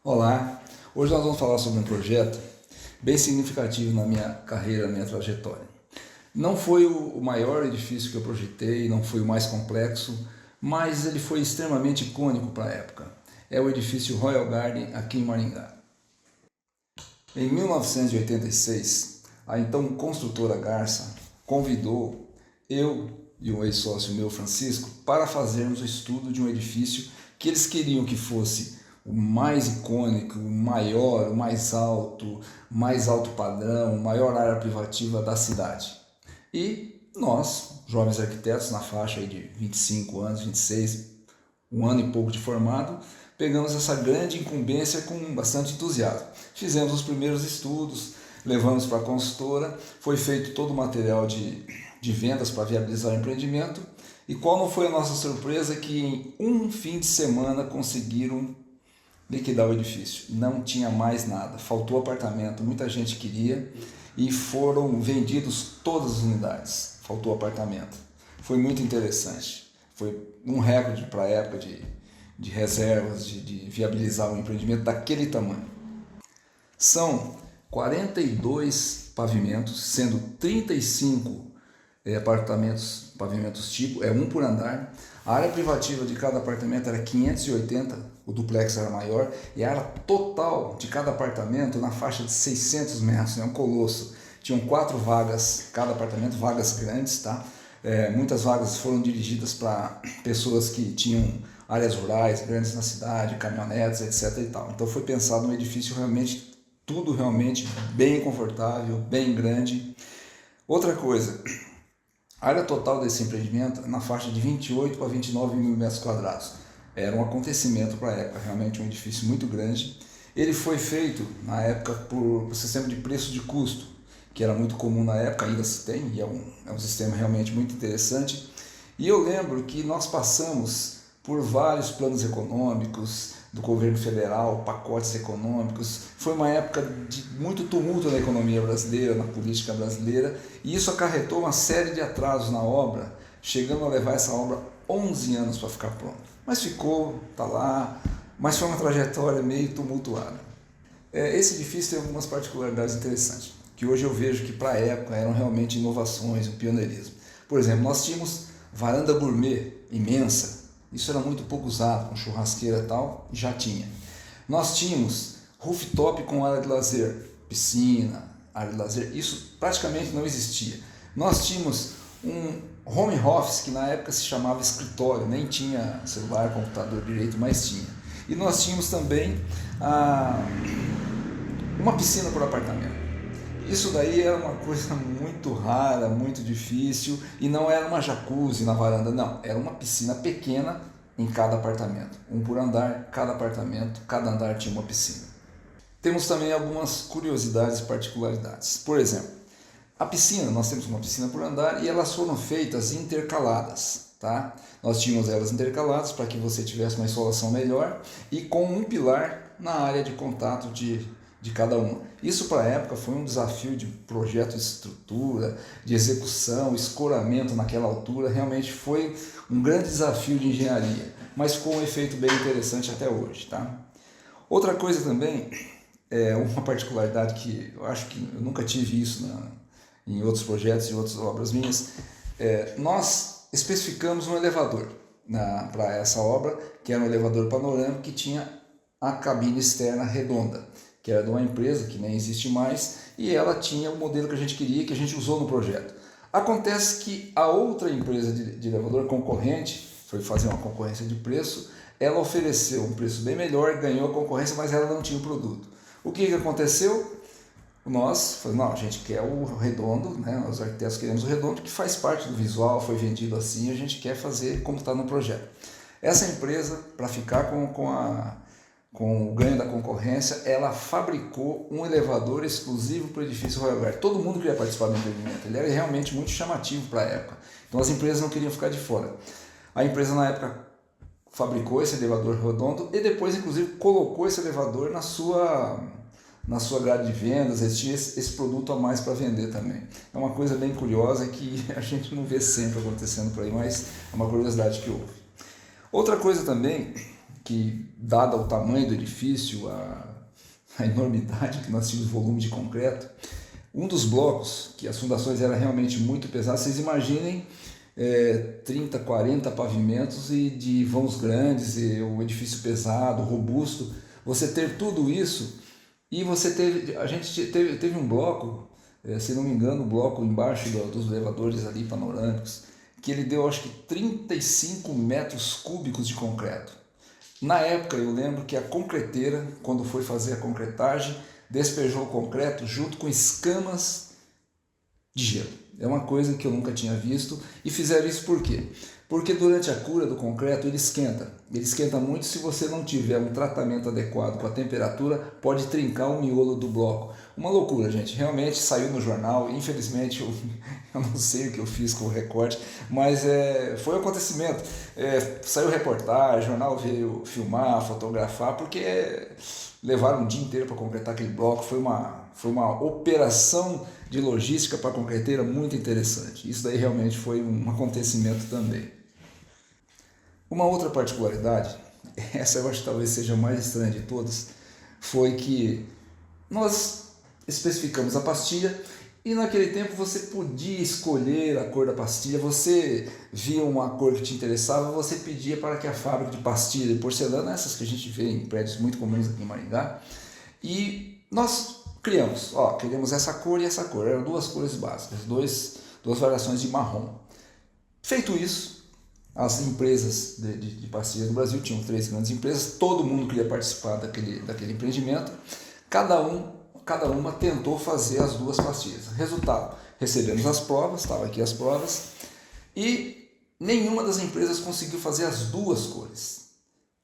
Olá, hoje nós vamos falar sobre um projeto bem significativo na minha carreira, na minha trajetória. Não foi o maior edifício que eu projetei, não foi o mais complexo, mas ele foi extremamente icônico para a época. É o edifício Royal Garden aqui em Maringá. Em 1986, a então construtora Garça convidou eu e um ex-sócio meu, Francisco, para fazermos o estudo de um edifício que eles queriam que fosse o mais icônico, o maior, o mais alto padrão, maior área privativa da cidade. E nós, jovens arquitetos na faixa de 25 anos, 26, um ano e pouco de formado, pegamos essa grande incumbência com bastante entusiasmo. Fizemos os primeiros estudos, levamos para a consultora, foi feito todo o material de vendas para viabilizar o empreendimento. E qual não foi a nossa surpresa que em um fim de semana conseguiram liquidar o edifício. Não tinha mais nada, faltou apartamento, muita gente queria e foram vendidos todas as unidades, faltou apartamento. Foi muito interessante, foi um recorde para a época de reservas, de viabilizar um empreendimento daquele tamanho. São 42 pavimentos, sendo 35 pavimentos tipo, um por andar. A área privativa de cada apartamento era 580, o duplex era maior, e a área total de cada apartamento na faixa de 600 metros, um colosso. Tinham 4 vagas, cada apartamento, vagas grandes, tá? Muitas vagas foram dirigidas para pessoas que tinham áreas rurais, grandes na cidade, caminhonetes, etc. e tal. Então foi pensado um edifício realmente, tudo realmente bem confortável, bem grande. Outra coisa, a área total desse empreendimento na faixa de 28 para 29 mil metros quadrados. Era um acontecimento para a época, realmente um edifício muito grande. Ele foi feito na época por sistema de preço de custo, que era muito comum na época, ainda se tem, e é um sistema realmente muito interessante. E eu lembro que nós passamos por vários planos econômicos do governo federal, pacotes econômicos. Foi uma época de muito tumulto na economia brasileira, na política brasileira, e isso acarretou uma série de atrasos na obra, chegando a levar essa obra 11 anos para ficar pronta. Mas ficou, está lá, mas foi uma trajetória meio tumultuada. Esse edifício tem algumas particularidades interessantes, que hoje eu vejo que para a época eram realmente inovações, um pioneirismo. Por exemplo, nós tínhamos varanda gourmet imensa. Isso era muito pouco usado, com churrasqueira e tal, já tinha. Nós tínhamos rooftop com área de lazer, piscina, área de lazer, isso praticamente não existia. Nós tínhamos um home office, que na época se chamava escritório, nem tinha celular, computador direito, mas tinha. E nós tínhamos também uma piscina por apartamento. Isso daí era uma coisa muito rara, muito difícil, e não era uma jacuzzi na varanda, não. Era uma piscina pequena em cada apartamento. Um por andar, cada apartamento, cada andar tinha uma piscina. Temos também algumas curiosidades e particularidades. Por exemplo, a piscina, nós temos uma piscina por andar e elas foram feitas intercaladas, tá? Nós tínhamos elas intercaladas para que você tivesse uma insolação melhor e com um pilar na área de contato de cada uma. Isso para a época foi um desafio de projeto de estrutura, de execução, escoramento naquela altura, realmente foi um grande desafio de engenharia, mas ficou um efeito bem interessante até hoje, tá? Outra coisa também, uma particularidade que eu acho que eu nunca tive isso em outros projetos e outras obras minhas, nós especificamos um elevador para essa obra, que era um elevador panorâmico que tinha a cabine externa redonda, que era de uma empresa que nem existe mais, e ela tinha o modelo que a gente queria, que a gente usou no projeto. Acontece que a outra empresa de elevador concorrente, foi fazer uma concorrência de preço, ela ofereceu um preço bem melhor, ganhou a concorrência, mas ela não tinha o produto. O que aconteceu? Nós falamos, não, a gente quer o redondo, né? Os arquitetos queremos o redondo, que faz parte do visual, foi vendido assim, a gente quer fazer como está no projeto. Essa empresa, para ficar com o ganho da concorrência, ela fabricou um elevador exclusivo para o edifício Royal Garden. Todo mundo queria participar do empreendimento, ele era realmente muito chamativo para a época. Então as empresas não queriam ficar de fora. A empresa na época fabricou esse elevador redondo e depois inclusive colocou esse elevador na sua grade de vendas, eles tinham esse produto a mais para vender também. É uma coisa bem curiosa que a gente não vê sempre acontecendo por aí, mas é uma curiosidade que houve. Outra coisa também que dado o tamanho do edifício, a enormidade que nós tínhamos, volume de concreto, um dos blocos, que as fundações eram realmente muito pesadas, vocês imaginem 30, 40 pavimentos e de vãos grandes, e um edifício pesado, robusto, você ter tudo isso, e a gente teve um bloco, se não me engano, um bloco embaixo dos elevadores ali panorâmicos, que ele deu acho que 35 metros cúbicos de concreto. Na época eu lembro que a concreteira, quando foi fazer a concretagem, despejou o concreto junto com escamas de gelo. É uma coisa que eu nunca tinha visto. E fizeram isso por quê? Porque durante a cura do concreto ele esquenta. Ele esquenta muito. Se você não tiver um tratamento adequado com a temperatura, pode trincar o miolo do bloco. Uma loucura, gente. Realmente saiu no jornal. Infelizmente eu não sei o que eu fiz com o recorte, mas foi um acontecimento. Saiu reportagem, o jornal veio filmar, fotografar, porque levaram um dia inteiro para concretar aquele bloco. Foi uma operação de logística para a concreteira muito interessante. Isso daí realmente foi um acontecimento também. Uma outra particularidade, essa eu acho que talvez seja a mais estranha de todas, foi que nós especificamos a pastilha e naquele tempo você podia escolher a cor da pastilha, você via uma cor que te interessava, você pedia para que a fábrica de pastilha de porcelana, essas que a gente vê em prédios muito comuns aqui em Maringá, e nós queríamos essa cor e essa cor, eram duas cores básicas, duas variações de marrom. Feito isso, as empresas de pastilha do Brasil tinham 3 grandes empresas, todo mundo queria participar daquele empreendimento, cada uma tentou fazer as duas pastilhas. Resultado, recebemos as provas, estavam aqui as provas, e nenhuma das empresas conseguiu fazer as duas cores.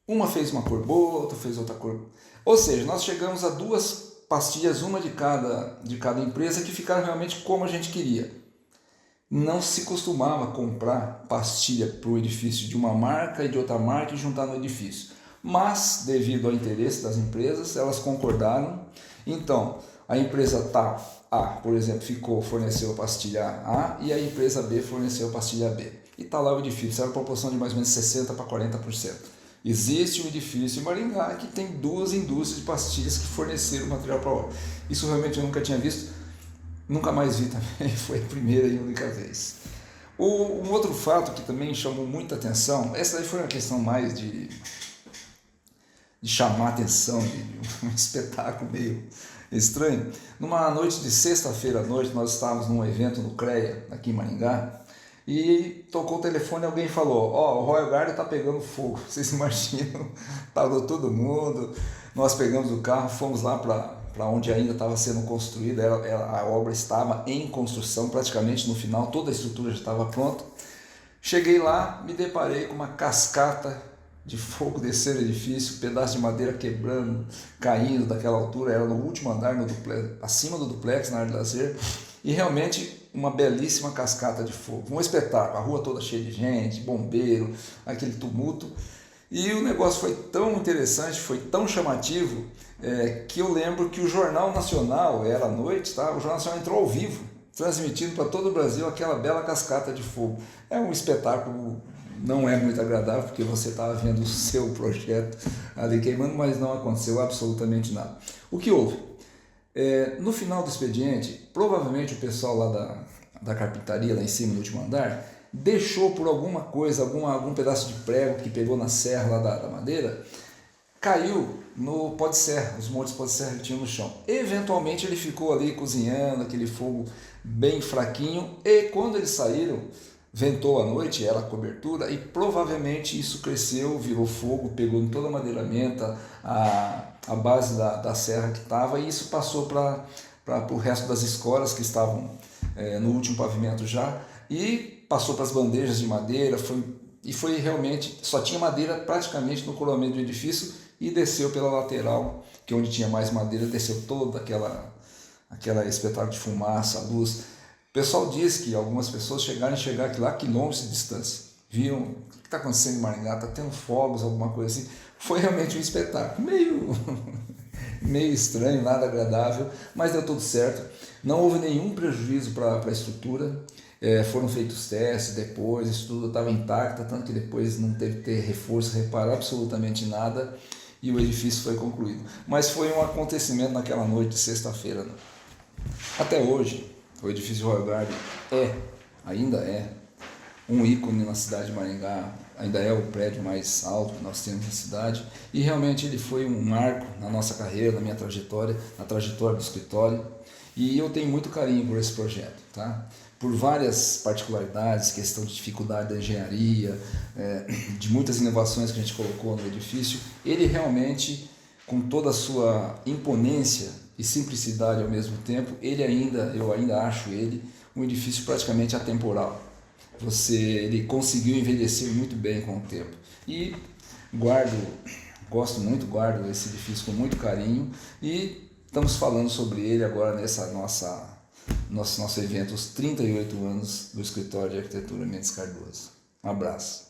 Uma fez uma cor boa, outra fez outra cor. Ou seja, nós chegamos a 2 pastilhas, uma de cada empresa, que ficaram realmente como a gente queria. Não se costumava comprar pastilha para o edifício de uma marca e de outra marca e juntar no edifício. Mas, devido ao interesse das empresas, elas concordaram. Então, a empresa A, por exemplo, forneceu a pastilha A e a empresa B forneceu a pastilha B. E está lá o edifício, era uma proporção de mais ou menos 60% para 40%. Existe um edifício em Maringá que tem 2 indústrias de pastilhas que forneceram material para a obra. Isso realmente eu nunca tinha visto, nunca mais vi também, foi a primeira e única vez. Um outro fato que também chamou muita atenção, essa aí foi uma questão mais de chamar a atenção, de um espetáculo meio estranho. Numa noite de sexta-feira à noite, nós estávamos num evento no CREA, aqui em Maringá, e tocou o telefone e alguém falou: o Royal Garden está pegando fogo. Vocês imaginam? Parou todo mundo, nós pegamos o carro, fomos lá para onde ainda estava sendo construída, a obra estava em construção, praticamente no final, toda a estrutura já estava pronta. Cheguei lá, me deparei com uma cascata de fogo descendo o edifício, pedaço de madeira quebrando, caindo daquela altura, era no último andar, no duplex, acima do duplex, na área de lazer, e realmente uma belíssima cascata de fogo, um espetáculo, a rua toda cheia de gente, bombeiro, aquele tumulto, e o negócio foi tão interessante, foi tão chamativo, que eu lembro que o Jornal Nacional, era à noite, tá? O Jornal Nacional entrou ao vivo, transmitindo para todo o Brasil aquela bela cascata de fogo. É um espetáculo, não é muito agradável, porque você estava vendo o seu projeto ali queimando, mas não aconteceu absolutamente nada. O que houve? No final do expediente, provavelmente o pessoal lá da carpintaria, lá em cima, no último andar, deixou por alguma coisa, algum pedaço de prego que pegou na serra lá da madeira, caiu no pó de serra, os montes de pó de serra que tinham no chão. Eventualmente ele ficou ali cozinhando, aquele fogo bem fraquinho, e quando eles saíram, ventou à noite, era a cobertura, e provavelmente isso cresceu, virou fogo, pegou em toda a madeiramenta, a base da serra que estava, e isso passou para o resto das escolas que estavam no último pavimento já, e passou para as bandejas de madeira, foi realmente, só tinha madeira praticamente no coroamento do edifício, e desceu pela lateral, que onde tinha mais madeira, desceu toda aquela espetáculo de fumaça, luz. O pessoal diz que algumas pessoas chegaram a enxergar lá quilômetros de distância, viram o que está acontecendo em Maringá, está tendo fogos, alguma coisa assim. Foi realmente um espetáculo, meio estranho, nada agradável, mas deu tudo certo. Não houve nenhum prejuízo para a estrutura. Foram feitos testes depois, isso tudo estava intacto, tanto que depois não teve que ter reforço, reparo absolutamente nada e o edifício foi concluído. Mas foi um acontecimento naquela noite de sexta-feira. Né? Até hoje, o edifício Royal Garden ainda é um ícone na cidade de Maringá, ainda é o prédio mais alto que nós temos na cidade e realmente ele foi um marco na nossa carreira, na minha trajetória, na trajetória do escritório e eu tenho muito carinho por esse projeto, tá? Por várias particularidades, questão de dificuldade da engenharia, de muitas inovações que a gente colocou no edifício, ele realmente, com toda a sua imponência e simplicidade ao mesmo tempo, eu ainda acho ele um edifício praticamente atemporal. Ele conseguiu envelhecer muito bem com o tempo. E guardo esse edifício com muito carinho e estamos falando sobre ele agora nessa nosso evento, os 38 anos do Escritório de Arquitetura Mendes Cardoso. Um abraço.